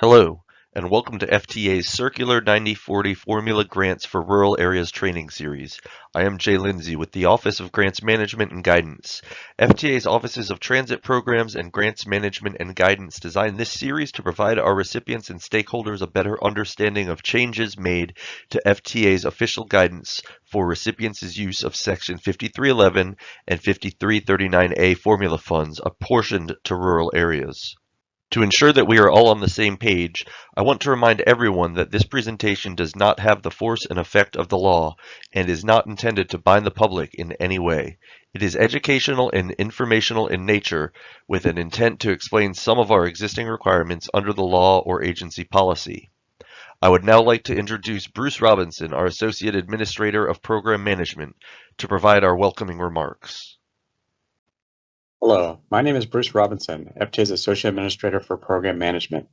Hello, and welcome to FTA's Circular 9040 Formula Grants for Rural Areas Training Series. I am Jay Lindsay with the Office of Grants Management and Guidance. FTA's Offices of Transit Programs and Grants Management and Guidance designed this series to provide our recipients and stakeholders a better understanding of changes made to FTA's official guidance for recipients' use of Section 5311 and 5339A formula funds apportioned to rural areas. To ensure that we are all on the same page, I want to remind everyone that this presentation does not have the force and effect of the law and is not intended to bind the public in any way. It is educational and informational in nature, with an intent to explain some of our existing requirements under the law or agency policy. I would now like to introduce Bruce Robinson, our Associate Administrator of Program Management, to provide our welcoming remarks. Hello, my name is Bruce Robinson, FTA's Associate Administrator for Program Management.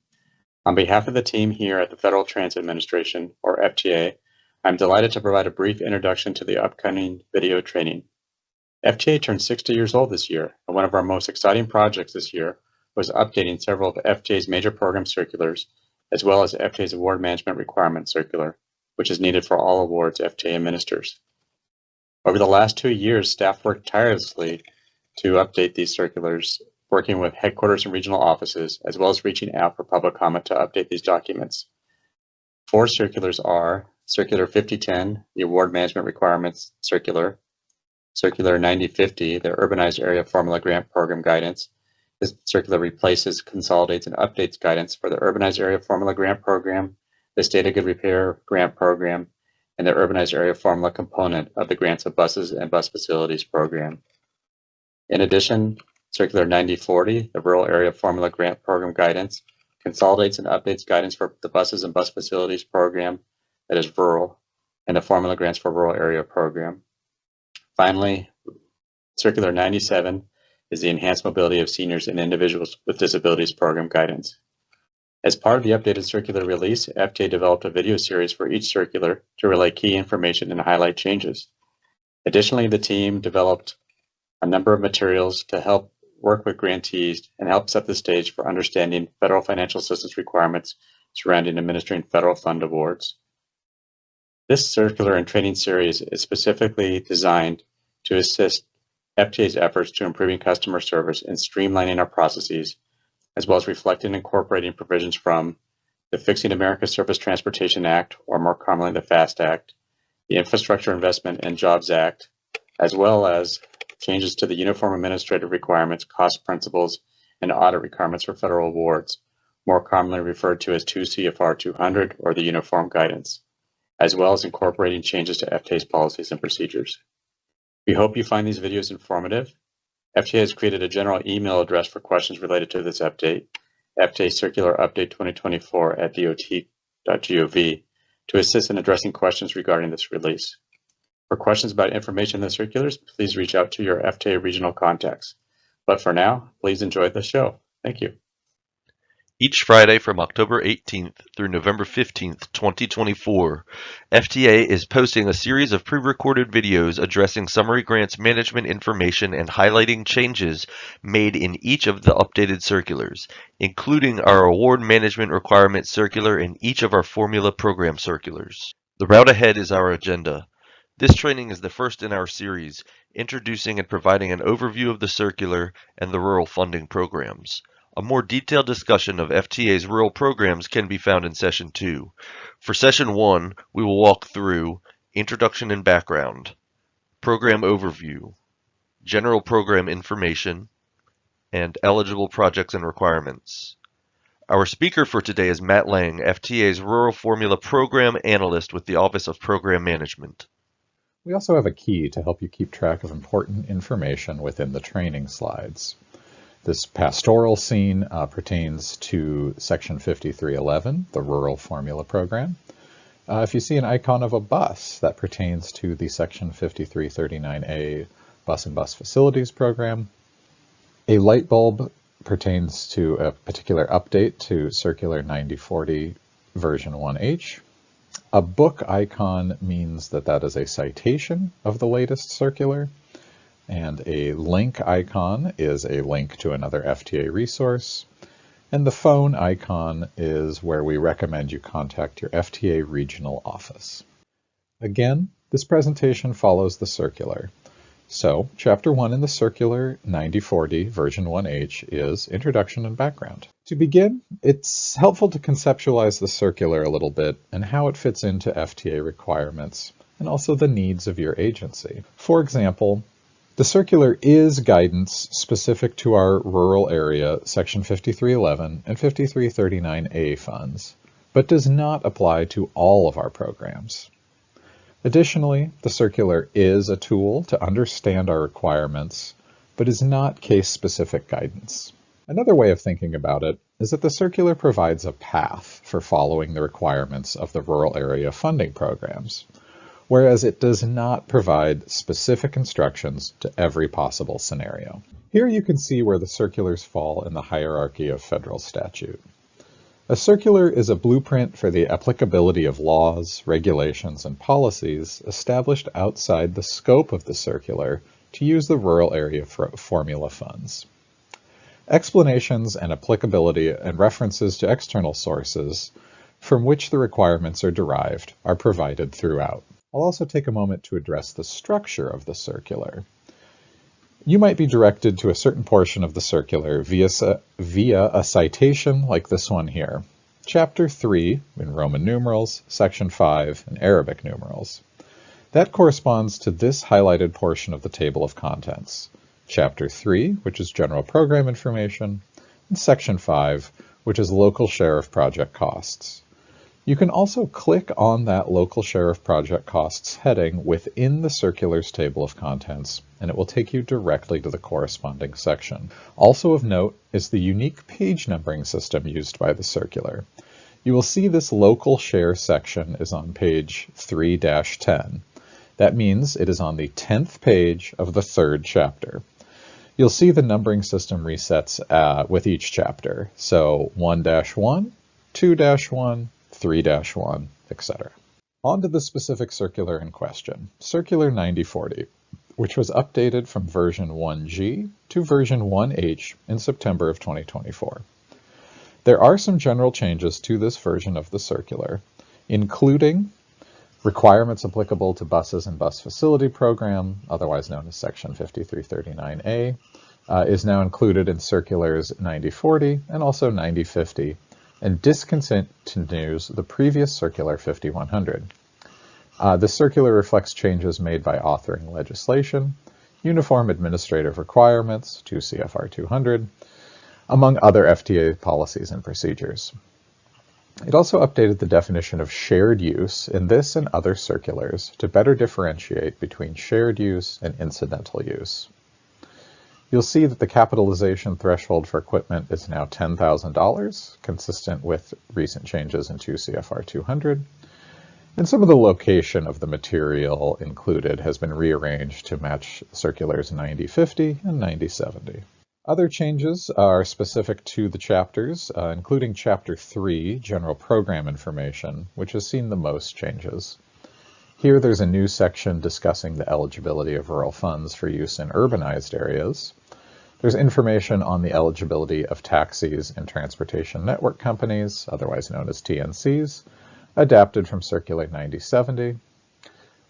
On behalf of the team here at the Federal Transit Administration, or FTA, I'm delighted to provide a brief introduction to the upcoming video training. FTA turned 60 years old this year, and one of our most exciting projects this year was updating several of FTA's major program circulars, as well as FTA's Award Management Requirement Circular, which is needed for all awards FTA administers. Over the last 2 years, staff worked tirelessly to update these circulars, working with headquarters and regional offices, as well as reaching out for public comment to update these documents. 4 circulars are Circular 5010, the Award Management Requirements Circular, Circular 9050, the Urbanized Area Formula Grant Program Guidance. This circular replaces, consolidates, and updates guidance for the Urbanized Area Formula Grant Program, the State of Good Repair Grant Program, and the Urbanized Area Formula component of the Grants of Buses and Bus Facilities Program. In addition, Circular 9040, the Rural Area Formula Grant Program Guidance, consolidates and updates guidance for the Buses and Bus Facilities Program, that is rural, and the Formula Grants for Rural Area Program. Finally, Circular 97 is the Enhanced Mobility of Seniors and Individuals with Disabilities Program Guidance. As part of the updated circular release, FTA developed a video series for each circular to relay key information and highlight changes. Additionally, the team developed a number of materials to help work with grantees and help set the stage for understanding federal financial assistance requirements surrounding administering federal fund awards. This circular and training series is specifically designed to assist FTA's efforts to improving customer service and streamlining our processes, as well as reflecting and incorporating provisions from the Fixing America's Surface Transportation Act, or more commonly the FAST Act, the Infrastructure Investment and Jobs Act, as well as changes to the Uniform Administrative Requirements, Cost Principles, and Audit Requirements for Federal Awards, more commonly referred to as 2 CFR 200 or the Uniform Guidance, as well as incorporating changes to FTA's policies and procedures. We hope you find these videos informative. FTA has created a general email address for questions related to this update, FTA Circular Update 2024 at dot.gov, to assist in addressing questions regarding this release. For questions about information in the circulars, please reach out to your FTA regional contacts. But for now, please enjoy the show. Thank you. Each Friday from October 18th through November 15th, 2024, FTA is posting a series of pre-recorded videos addressing summary grants management information and highlighting changes made in each of the updated circulars, including our Award Management Requirement Circular and each of our Formula Program Circulars. The route ahead is our agenda. This training is the first in our series, introducing and providing an overview of the circular and the rural funding programs. A more detailed discussion of FTA's rural programs can be found in Session 2. For Session 1, we will walk through Introduction and Background, Program Overview, General Program Information, and Eligible Projects and Requirements. Our speaker for today is Matt Lang, FTA's Rural Formula Program Analyst with the Office of Program Management. We also have a key to help you keep track of important information within the training slides. This pastoral scene pertains to Section 5311, the Rural Formula Program. If you see an icon of a bus, that pertains to the Section 5339A Bus and Bus Facilities Program. A light bulb pertains to a particular update to Circular 9040 version 1H. A book icon means that that is a citation of the latest circular, and a link icon is a link to another FTA resource. And the phone icon is where we recommend you contact your FTA regional office. Again, this presentation follows the circular. So, Chapter 1 in the circular 9040 version 1H is Introduction and Background. To begin, it's helpful to conceptualize the circular a little bit and how it fits into FTA requirements and also the needs of your agency. For example, the circular is guidance specific to our rural area Section 5311 and 5339A funds, but does not apply to all of our programs. Additionally, the circular is a tool to understand our requirements, but is not case-specific guidance. Another way of thinking about it is that the circular provides a path for following the requirements of the rural area funding programs, whereas it does not provide specific instructions to every possible scenario. Here you can see where the circulars fall in the hierarchy of federal statute. A circular is a blueprint for the applicability of laws, regulations, and policies established outside the scope of the circular to use the rural area formula funds. Explanations and applicability and references to external sources from which the requirements are derived are provided throughout. I'll also take a moment to address the structure of the circular. You might be directed to a certain portion of the circular via a citation like this one here. Chapter 3 in Roman numerals, Section 5 in Arabic numerals. That corresponds to this highlighted portion of the table of contents. Chapter 3, which is general program information, and Section 5, which is local share of project costs. You can also click on that local share of project costs heading within the circular's table of contents, and it will take you directly to the corresponding section. Also of note is the unique page numbering system used by the circular. You will see this local share section is on page 3-10. That means it is on the 10th page of the 3rd chapter. You'll see the numbering system resets with each chapter, so 1-1, 2-1, 3-1, etc. On to the specific circular in question, Circular 9040, which was updated from version 1G to version 1H in September of 2024. There are some general changes to this version of the circular, including requirements applicable to buses and bus facility program, otherwise known as Section 5339A, is now included in Circulars 9040 and also 9050, and discontinues the previous Circular 5100. The circular reflects changes made by authoring legislation, uniform administrative requirements, 2 CFR 200, among other FTA policies and procedures. It also updated the definition of shared use in this and other circulars to better differentiate between shared use and incidental use. You'll see that the capitalization threshold for equipment is now $10,000, consistent with recent changes in 2 CFR 200, and some of the location of the material included has been rearranged to match circulars 9050 and 9070. Other changes are specific to the chapters, including Chapter 3, General Program Information, which has seen the most changes. Here there's a new section discussing the eligibility of rural funds for use in urbanized areas. There's information on the eligibility of taxis and transportation network companies, otherwise known as TNCs, adapted from Circular 9070.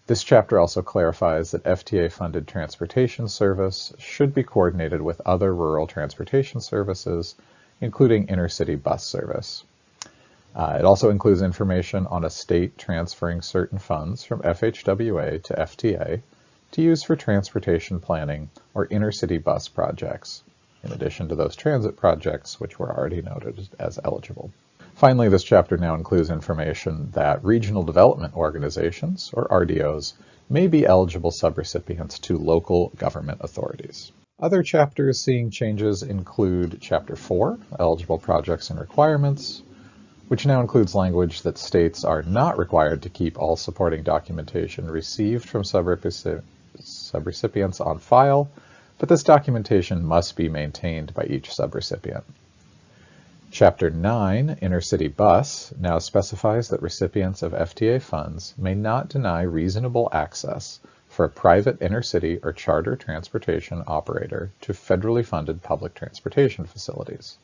This chapter also clarifies that FTA-funded transportation service should be coordinated with other rural transportation services, including intercity bus service. It also includes information on a state transferring certain funds from FHWA to FTA to use for transportation planning or intercity bus projects, in addition to those transit projects which were already noted as eligible. Finally, this chapter now includes information that regional development organizations, or RDOs, may be eligible subrecipients to local government authorities. Other chapters seeing changes include Chapter 4, Eligible Projects and Requirements, which now includes language that states are not required to keep all supporting documentation received from subrecipients on file, but this documentation must be maintained by each subrecipient. Chapter 9, Intercity Bus, now specifies that recipients of FTA funds may not deny reasonable access for a private intercity or charter transportation operator to federally funded public transportation facilities.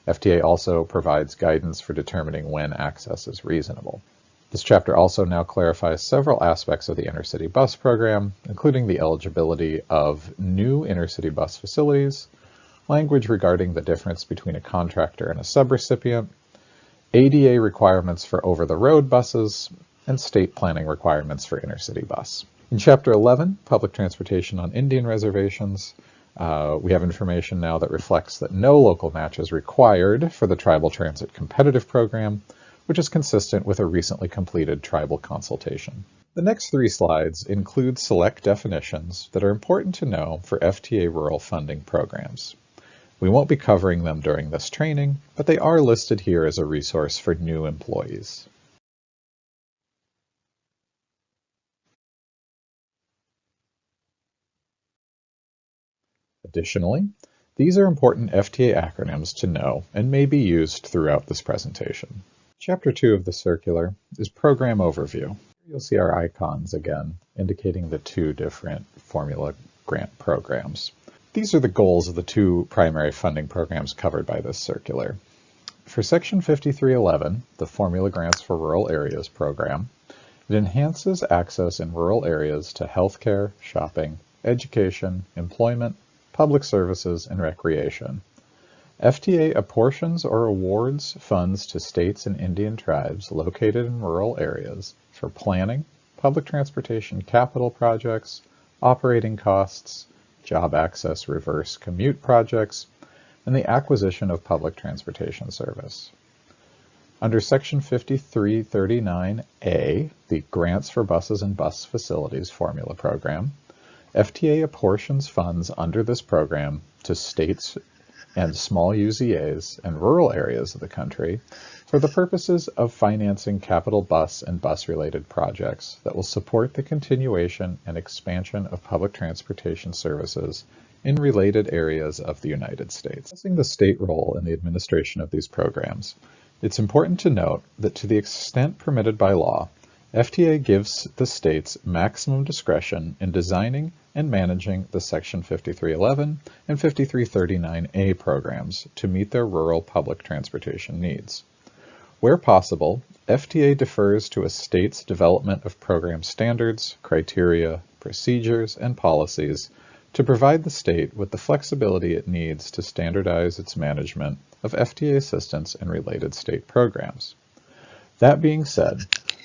FTA also provides guidance for determining when access is reasonable. This chapter also now clarifies several aspects of the intercity bus program, including the eligibility of new intercity bus facilities, language regarding the difference between a contractor and a subrecipient, ADA requirements for over-the-road buses, and state planning requirements for intercity bus. In Chapter 11, Public Transportation on Indian Reservations, we have information now that reflects that no local match is required for the Tribal Transit Competitive Program, which is consistent with a recently completed tribal consultation. The next 3 slides include select definitions that are important to know for FTA rural funding programs. We won't be covering them during this training, but they are listed here as a resource for new employees. Additionally, these are important FTA acronyms to know and may be used throughout this presentation. Chapter 2 of the circular is Program Overview. You'll see our icons again, indicating the 2 different formula grant programs. These are the goals of the 2 primary funding programs covered by this circular. For Section 5311, the Formula Grants for Rural Areas program, it enhances access in rural areas to healthcare, shopping, education, employment, public services, and recreation. FTA apportions or awards funds to states and Indian tribes located in rural areas for planning, public transportation capital projects, operating costs, job access reverse commute projects, and the acquisition of public transportation service. Under Section 5339A, the Grants for Buses and Bus Facilities Formula Program, FTA apportions funds under this program to states and small UZAs and rural areas of the country for the purposes of financing capital bus and bus-related projects that will support the continuation and expansion of public transportation services in related areas of the United States. Discussing the state role in the administration of these programs, it's important to note that to the extent permitted by law, FTA gives the states maximum discretion in designing and managing the Section 5311 and 5339A programs to meet their rural public transportation needs. Where possible, FTA defers to a state's development of program standards, criteria, procedures, and policies to provide the state with the flexibility it needs to standardize its management of FTA assistance and related state programs. That being said,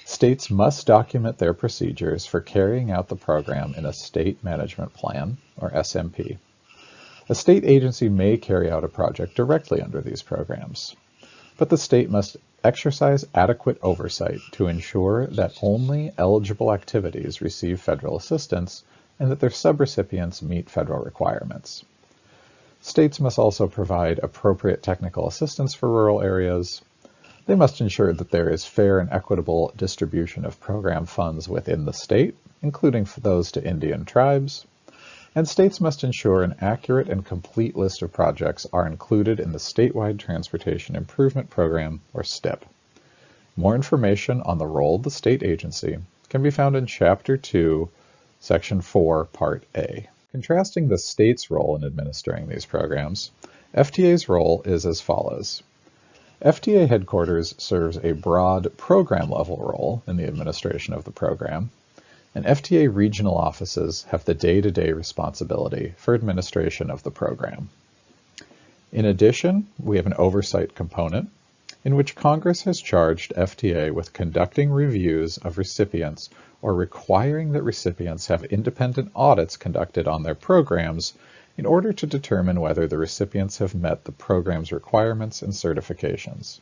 states must document their procedures for carrying out the program in a State Management Plan, or SMP. A state agency may carry out a project directly under these programs, but the state must exercise adequate oversight to ensure that only eligible activities receive federal assistance and that their subrecipients meet federal requirements. States must also provide appropriate technical assistance for rural areas. They must ensure that there is fair and equitable distribution of program funds within the state, including for those to Indian tribes. And states must ensure an accurate and complete list of projects are included in the Statewide Transportation Improvement Program, or STIP. More information on the role of the state agency can be found in Chapter 2, Section 4, Part A. Contrasting the state's role in administering these programs, FTA's role is as follows. FTA headquarters serves a broad program-level role in the administration of the program, and FTA regional offices have the day-to-day responsibility for administration of the program. In addition, we have an oversight component in which Congress has charged FTA with conducting reviews of recipients or requiring that recipients have independent audits conducted on their programs in order to determine whether the recipients have met the program's requirements and certifications.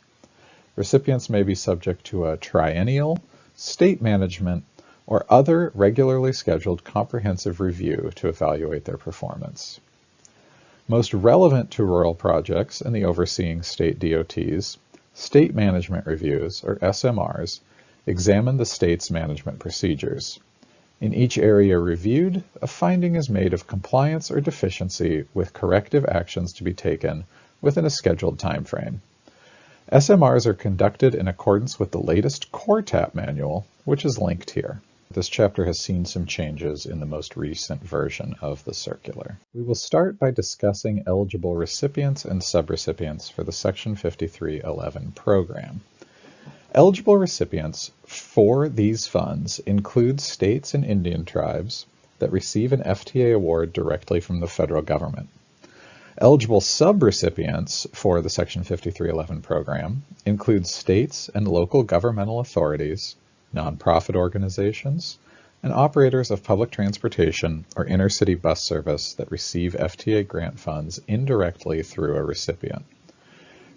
Recipients may be subject to a triennial, state management, or other regularly scheduled comprehensive review to evaluate their performance. Most relevant to rural projects and the overseeing state DOTs, state management reviews, or SMRs, examine the state's management procedures. In each area reviewed, a finding is made of compliance or deficiency with corrective actions to be taken within a scheduled time frame. SMRs are conducted in accordance with the latest Core TAP manual, which is linked here. This chapter has seen some changes in the most recent version of the circular. We will start by discussing eligible recipients and subrecipients for the Section 5311 program. Eligible recipients for these funds include states and Indian tribes that receive an FTA award directly from the federal government. Eligible subrecipients for the Section 5311 program include states and local governmental authorities, nonprofit organizations, and operators of public transportation or intercity bus service that receive FTA grant funds indirectly through a recipient.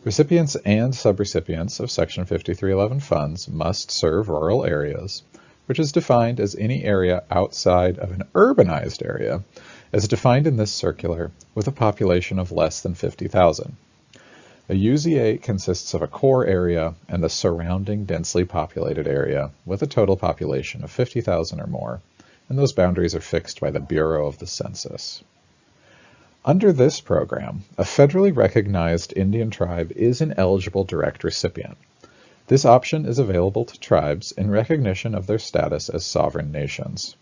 Recipients and subrecipients of Section 5311 funds must serve rural areas, which is defined as any area outside of an urbanized area, as defined in this circular, with a population of less than 50,000. A UZA consists of a core area and the surrounding densely populated area with a total population of 50,000 or more, and those boundaries are fixed by the Bureau of the Census. Under this program, a federally recognized Indian tribe is an eligible direct recipient. This option is available to tribes in recognition of their status as sovereign nations.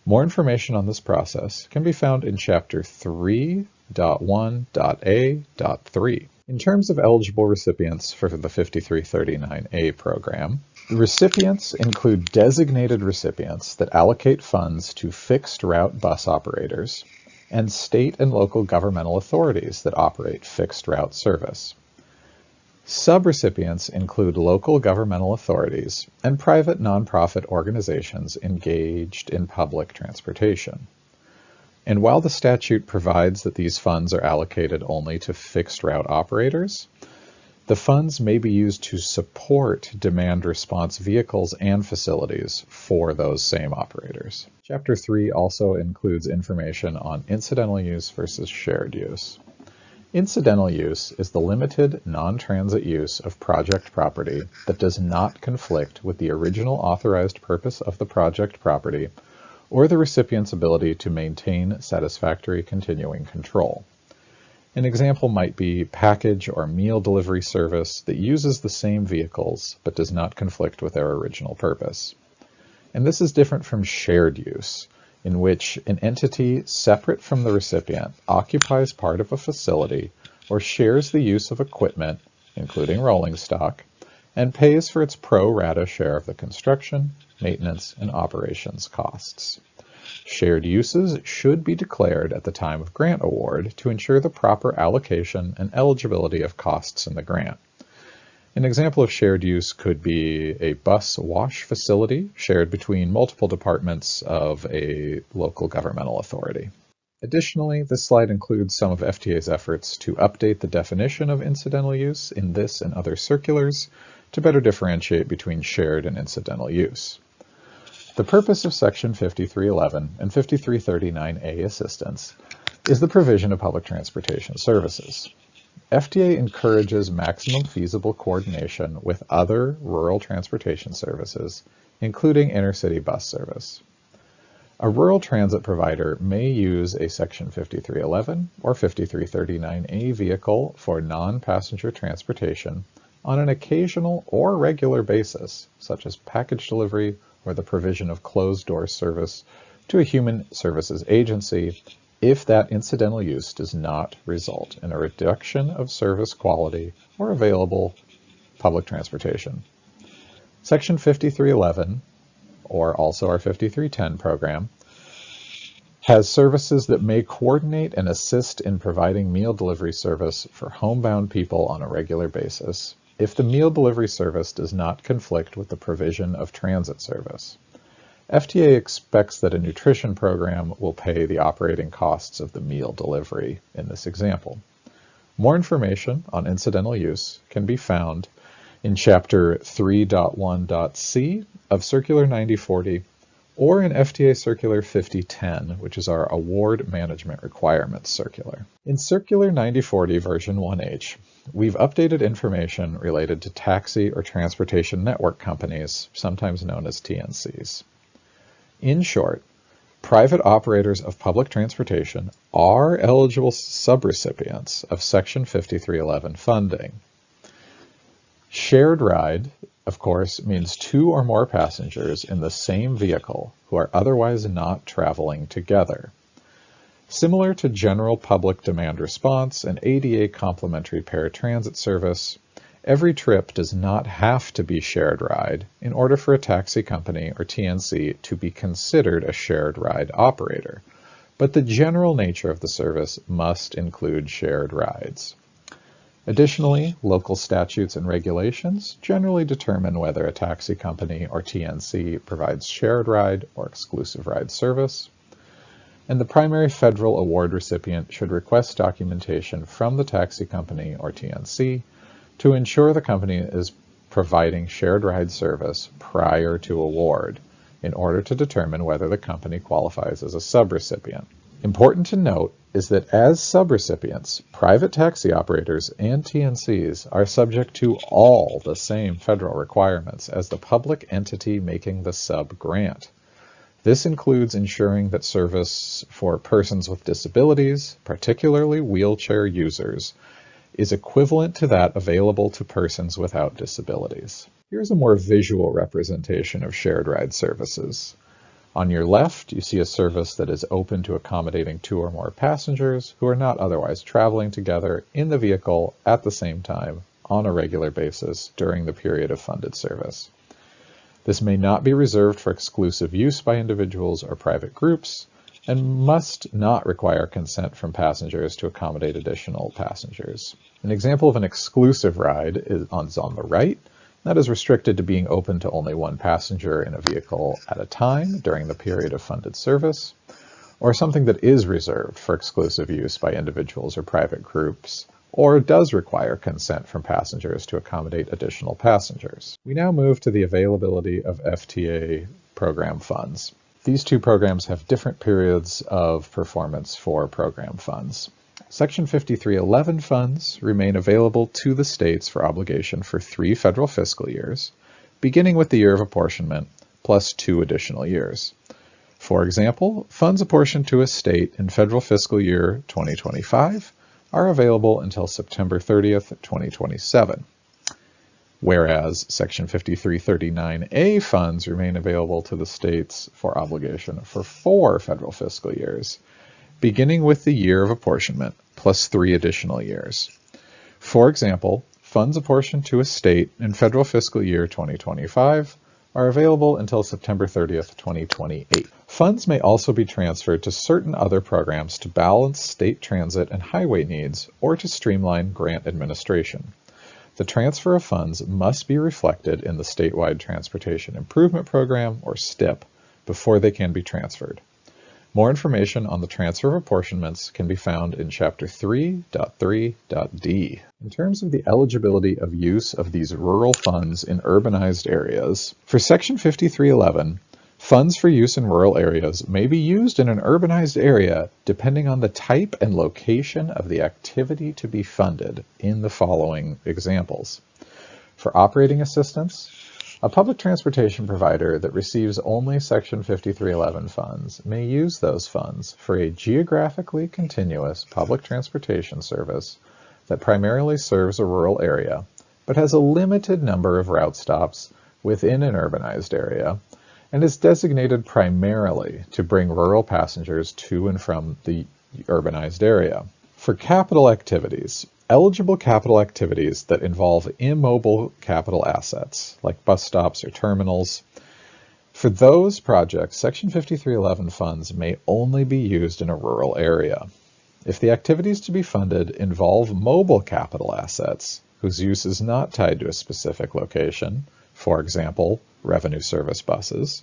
More information on this process can be found in Chapter 3.1.A.3. In terms of eligible recipients for the 5339A program, the recipients include designated recipients that allocate funds to fixed route bus operators and state and local governmental authorities that operate fixed route service. Subrecipients include local governmental authorities and private nonprofit organizations engaged in public transportation. And while the statute provides that these funds are allocated only to fixed route operators, the funds may be used to support demand response vehicles and facilities for those same operators. Chapter 3 also includes information on incidental use versus shared use. Incidental use is the limited, non-transit use of project property that does not conflict with the original authorized purpose of the project property or the recipient's ability to maintain satisfactory continuing control. An example might be package or meal delivery service that uses the same vehicles but does not conflict with their original purpose. And this is different from shared use, in which an entity separate from the recipient occupies part of a facility or shares the use of equipment, including rolling stock, and pays for its pro rata share of the construction, maintenance, and operations costs. Shared uses should be declared at the time of grant award to ensure the proper allocation and eligibility of costs in the grant. An example of shared use could be a bus wash facility shared between multiple departments of a local governmental authority. Additionally, this slide includes some of FTA's efforts to update the definition of incidental use in this and other circulars to better differentiate between shared and incidental use. The purpose of Section 5311 and 5339A assistance is the provision of public transportation services. FTA encourages maximum feasible coordination with other rural transportation services, including intercity bus service. A rural transit provider may use a Section 5311 or 5339A vehicle for non-passenger transportation on an occasional or regular basis, such as package delivery or the provision of closed-door service to a human services agency, if that incidental use does not result in a reduction of service quality or available public transportation. Section 5311, or also our 5310 program, has services that may coordinate and assist in providing meal delivery service for homebound people on a regular basis if the meal delivery service does not conflict with the provision of transit service. FTA expects that a nutrition program will pay the operating costs of the meal delivery in this example. More information on incidental use can be found in Chapter 3.1.c of Circular 9040 or in FTA Circular 5010, which is our Award Management Requirements Circular. In Circular 9040 version 1H, we've updated information related to taxi or transportation network companies, sometimes known as TNCs. In short, private operators of public transportation are eligible subrecipients of Section 5311 funding. Shared ride of course, means two or more passengers in the same vehicle who are otherwise not traveling together. Similar to general public demand response and ADA complementary paratransit service, every trip does not have to be shared ride in order for a taxi company or TNC to be considered a shared ride operator, but the general nature of the service must include shared rides. Additionally, local statutes and regulations generally determine whether a taxi company or TNC provides shared ride or exclusive ride service, and the primary federal award recipient should request documentation from the taxi company or TNC to ensure the company is providing shared ride service prior to award in order to determine whether the company qualifies as a subrecipient. Important to note is that as subrecipients, private taxi operators and TNCs are subject to all the same federal requirements as the public entity making the sub-grant. This includes ensuring that service for persons with disabilities, particularly wheelchair users, is equivalent to that available to persons without disabilities. Here's a more visual representation of shared ride services. On your left, you see a service that is open to accommodating two or more passengers who are not otherwise traveling together in the vehicle at the same time on a regular basis during the period of funded service. This may not be reserved for exclusive use by individuals or private groups and must not require consent from passengers to accommodate additional passengers. An example of an exclusive ride is on the right. That is restricted to being open to only one passenger in a vehicle at a time during the period of funded service, or something that is reserved for exclusive use by individuals or private groups, or does require consent from passengers to accommodate additional passengers. We now move to the availability of FTA program funds. These two programs have different periods of performance for program funds. Section 5311 funds remain available to the states for obligation for 3 federal fiscal years, beginning with the year of apportionment, plus 2 additional years. For example, funds apportioned to a state in federal fiscal year 2025 are available until September 30th, 2027, whereas Section 5339A funds remain available to the states for obligation for 4 federal fiscal years, beginning with the year of apportionment, plus 3 additional years. For example, funds apportioned to a state in federal fiscal year 2025 are available until September 30th, 2028. Funds may also be transferred to certain other programs to balance state transit and highway needs or to streamline grant administration. The transfer of funds must be reflected in the Statewide Transportation Improvement Program, or STIP, before they can be transferred. More information on the transfer of apportionments can be found in Chapter 3.3.d. In terms of the eligibility of use of these rural funds in urbanized areas, for Section 5311, funds for use in rural areas may be used in an urbanized area depending on the type and location of the activity to be funded in the following examples. For operating assistance, a public transportation provider that receives only Section 5311 funds may use those funds for a geographically continuous public transportation service that primarily serves a rural area, but has a limited number of route stops within an urbanized area, and is designated primarily to bring rural passengers to and from the urbanized area. For capital activities, eligible capital activities that involve immobile capital assets, like bus stops or terminals, for those projects, Section 5311 funds may only be used in a rural area. If the activities to be funded involve mobile capital assets, whose use is not tied to a specific location, for example, revenue service buses,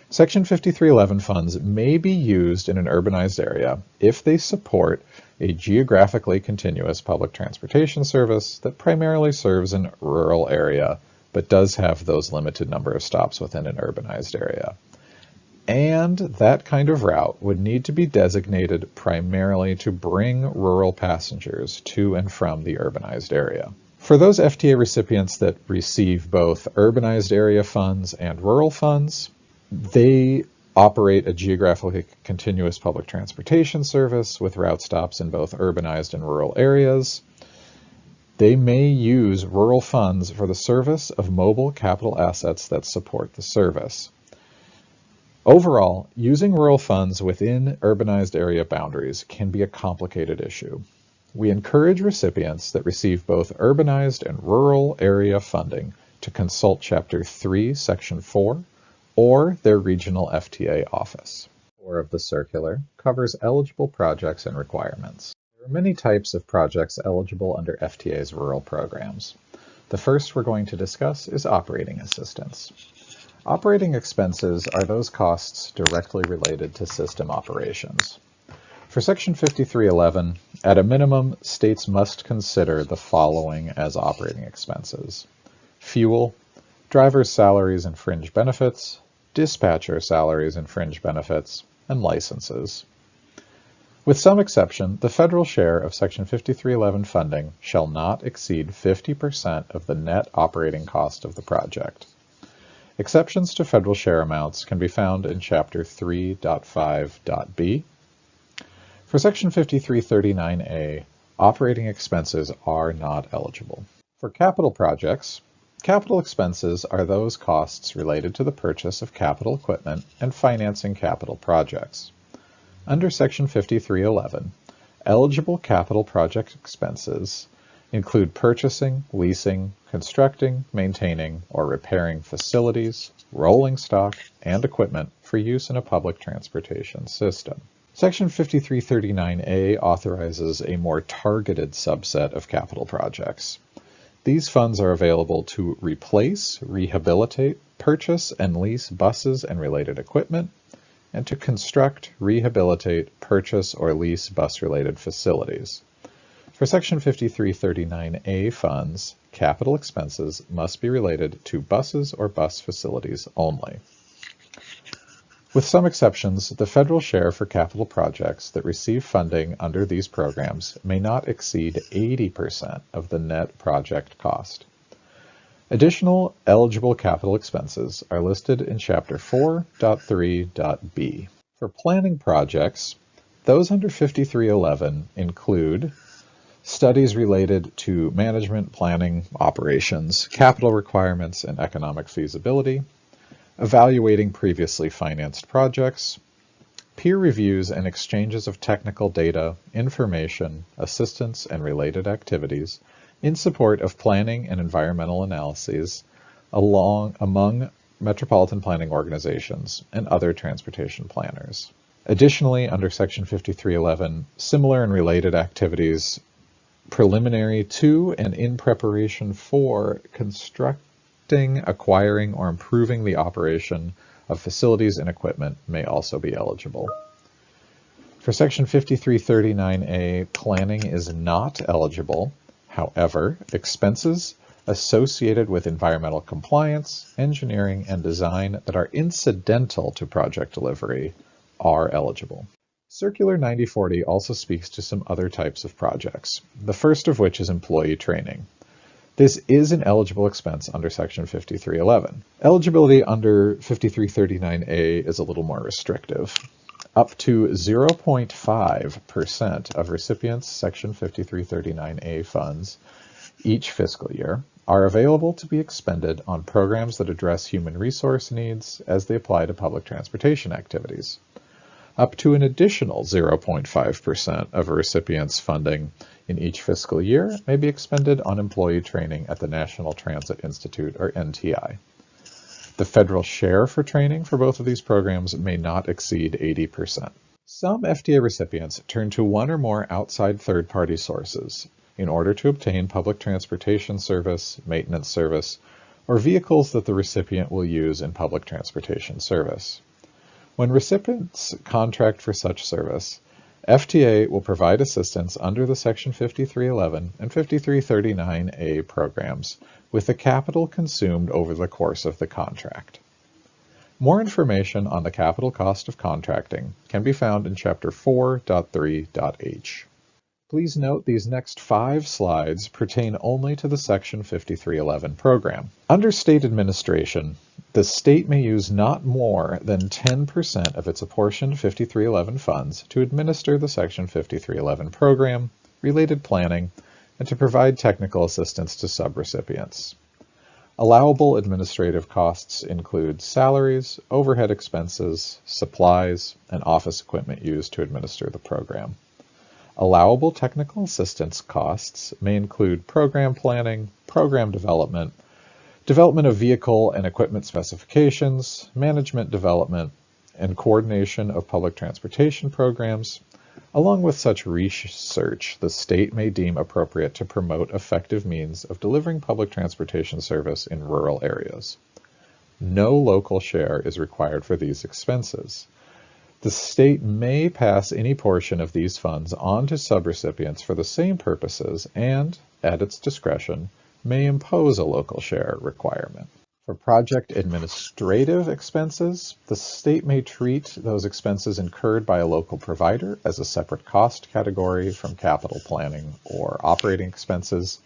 Section 5311 funds may be used in an urbanized area if they support a geographically continuous public transportation service that primarily serves an rural area but does have those limited number of stops within an urbanized area. And that kind of route would need to be designated primarily to bring rural passengers to and from the urbanized area. For those FTA recipients that receive both urbanized area funds and rural funds, they operate a geographically continuous public transportation service with route stops in both urbanized and rural areas. They may use rural funds for the service of mobile capital assets that support the service. Overall, using rural funds within urbanized area boundaries can be a complicated issue. We encourage recipients that receive both urbanized and rural area funding to consult Chapter 3, Section 4, or their regional FTA office. 4 of the circular covers eligible projects and requirements. There are many types of projects eligible under FTA's rural programs. The first we're going to discuss is operating assistance. Operating expenses are those costs directly related to system operations. For Section 5311, at a minimum, states must consider the following as operating expenses: fuel, driver's salaries and fringe benefits, dispatcher salaries and fringe benefits, and licenses. With some exception, the federal share of Section 5311 funding shall not exceed 50% of the net operating cost of the project. Exceptions to federal share amounts can be found in Chapter 3.5.b. For Section 5339A, operating expenses are not eligible. For capital projects, capital expenses are those costs related to the purchase of capital equipment and financing capital projects. Under Section 5311, eligible capital project expenses include purchasing, leasing, constructing, maintaining, or repairing facilities, rolling stock, and equipment for use in a public transportation system. Section 5339A authorizes a more targeted subset of capital projects. These funds are available to replace, rehabilitate, purchase, and lease buses and related equipment, and to construct, rehabilitate, purchase, or lease bus-related facilities. For Section 5339A funds, capital expenses must be related to buses or bus facilities only. With some exceptions, the federal share for capital projects that receive funding under these programs may not exceed 80% of the net project cost. Additional eligible capital expenses are listed in Chapter 4.3.b. For planning projects, those under 5311 include studies related to management, planning, operations, capital requirements, and economic feasibility, evaluating previously financed projects, peer reviews and exchanges of technical data, information, assistance, and related activities in support of planning and environmental analyses among metropolitan planning organizations and other transportation planners. Additionally, under Section 5311, similar and related activities preliminary to and in preparation for constructing, acquiring, or improving the operation of facilities and equipment may also be eligible. For Section 5339A, planning is not eligible. However, expenses associated with environmental compliance, engineering, and design that are incidental to project delivery are eligible. Circular 9040 also speaks to some other types of projects, the first of which is employee training. This is an eligible expense under Section 5311. Eligibility under 5339A is a little more restrictive. Up to 0.5% of recipients' Section 5339A funds each fiscal year are available to be expended on programs that address human resource needs as they apply to public transportation activities. Up to an additional 0.5% of a recipient's funding in each fiscal year may be expended on employee training at the National Transit Institute, or NTI. The federal share for training for both of these programs may not exceed 80%. Some FTA recipients turn to one or more outside third-party sources in order to obtain public transportation service, maintenance service, or vehicles that the recipient will use in public transportation service. When recipients contract for such service, FTA will provide assistance under the Section 5311 and 5339A programs with the capital consumed over the course of the contract. More information on the capital cost of contracting can be found in Chapter 4.3.h. Please note these next 5 slides pertain only to the Section 5311 program. Under state administration, the state may use not more than 10% of its apportioned 5311 funds to administer the Section 5311 program, related planning, and to provide technical assistance to subrecipients. Allowable administrative costs include salaries, overhead expenses, supplies, and office equipment used to administer the program. Allowable technical assistance costs may include program planning, program development, development of vehicle and equipment specifications, management development, and coordination of public transportation programs. Along with such research, the state may deem appropriate to promote effective means of delivering public transportation service in rural areas. No local share is required for these expenses. The state may pass any portion of these funds on to subrecipients for the same purposes and, at its discretion, may impose a local share requirement. For project administrative expenses, the state may treat those expenses incurred by a local provider as a separate cost category from capital planning or operating expenses,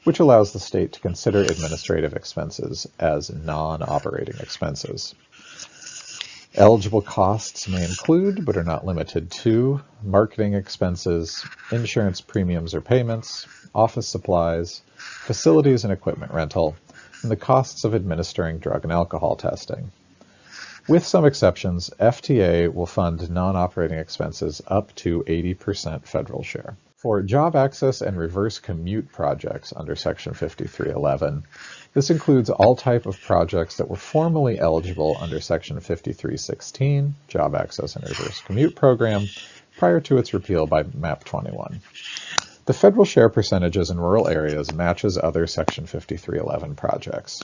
which allows the state to consider administrative expenses as non-operating expenses. Eligible costs may include, but are not limited to, marketing expenses, insurance premiums or payments, office supplies, facilities and equipment rental, and the costs of administering drug and alcohol testing. With some exceptions, FTA will fund non-operating expenses up to 80% federal share. For job access and reverse commute projects under Section 5311, this includes all type of projects that were formerly eligible under Section 5316, Job Access and Reverse Commute Program, prior to its repeal by MAP 21. The federal share percentages in rural areas matches other Section 5311 projects.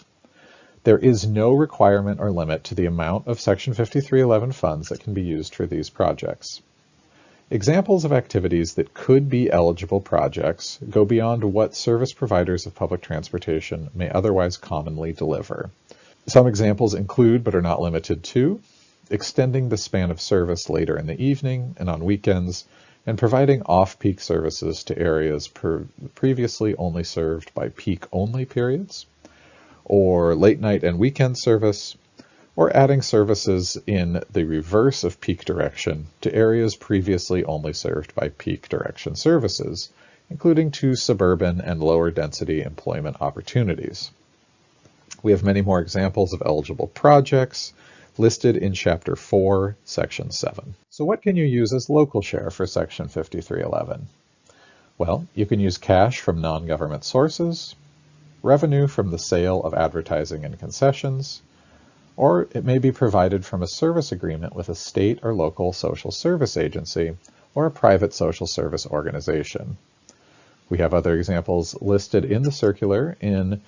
There is no requirement or limit to the amount of Section 5311 funds that can be used for these projects. Examples of activities that could be eligible projects go beyond what service providers of public transportation may otherwise commonly deliver. Some examples include, but are not limited to, extending the span of service later in the evening and on weekends, and providing off-peak services to areas previously only served by peak-only periods, or late-night and weekend service, or adding services in the reverse of peak direction to areas previously only served by peak direction services, including to suburban and lower density employment opportunities. We have many more examples of eligible projects listed in Chapter 4, Section 7. So what can you use as local share for Section 5311? Well, you can use cash from non-government sources, revenue from the sale of advertising and concessions, or it may be provided from a service agreement with a state or local social service agency or a private social service organization. We have other examples listed in the circular in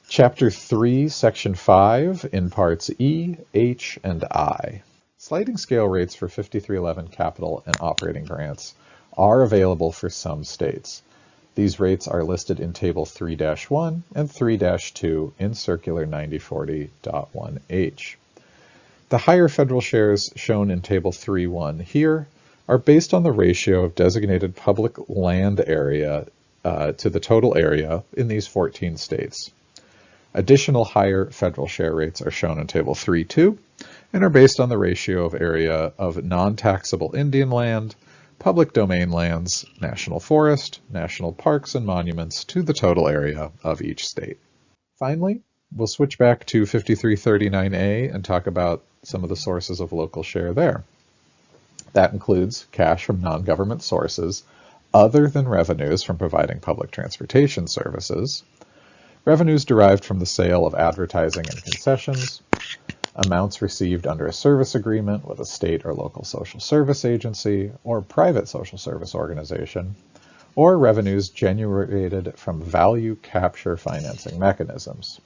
Chapter 3, Section 5 in Parts E, H, and I. Sliding scale rates for 5311 capital and operating grants are available for some states. These rates are listed in Table 3-1 and 3-2 in Circular 9040.1H. The higher federal shares shown in Table 3-1 here are based on the ratio of designated public land area to the total area in these 14 states. Additional higher federal share rates are shown in Table 3-2 and are based on the ratio of area of non-taxable Indian land, public domain lands, national forest, national parks and monuments to the total area of each state. Finally, we'll switch back to 5339A and talk about some of the sources of local share there. That includes cash from non-government sources other than revenues from providing public transportation services, revenues derived from the sale of advertising and concessions, amounts received under a service agreement with a state or local social service agency or private social service organization, or revenues generated from value capture financing mechanisms.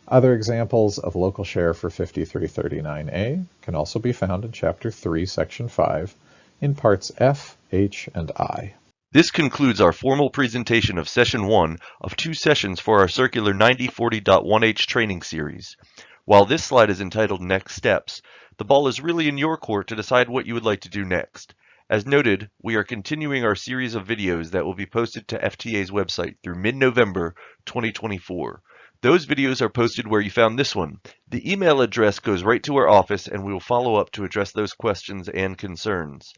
Other examples of local share for 5339A can also be found in Chapter 3, Section 5 in Parts F, H, and I. This concludes our formal presentation of Session 1 of 2 sessions for our Circular 9040.1H training series. While this slide is entitled Next Steps, the ball is really in your court to decide what you would like to do next. As noted, we are continuing our series of videos that will be posted to FTA's website through mid-November 2024. Those videos are posted where you found this one. The email address goes right to our office and we will follow up to address those questions and concerns.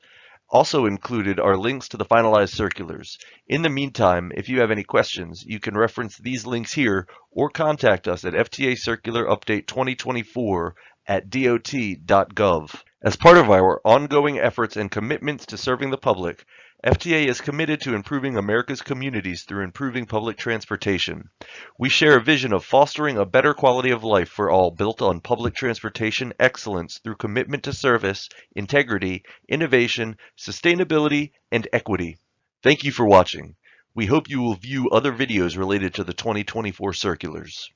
Also included are links to the finalized circulars. In the meantime, if you have any questions, you can reference these links here or contact us at FTA Circular Update 2024 at dot.gov. As part of our ongoing efforts and commitments to serving the public, FTA is committed to improving America's communities through improving public transportation. We share a vision of fostering a better quality of life for all built on public transportation excellence through commitment to service, integrity, innovation, sustainability, and equity. Thank you for watching. We hope you will view other videos related to the 2024 circulars.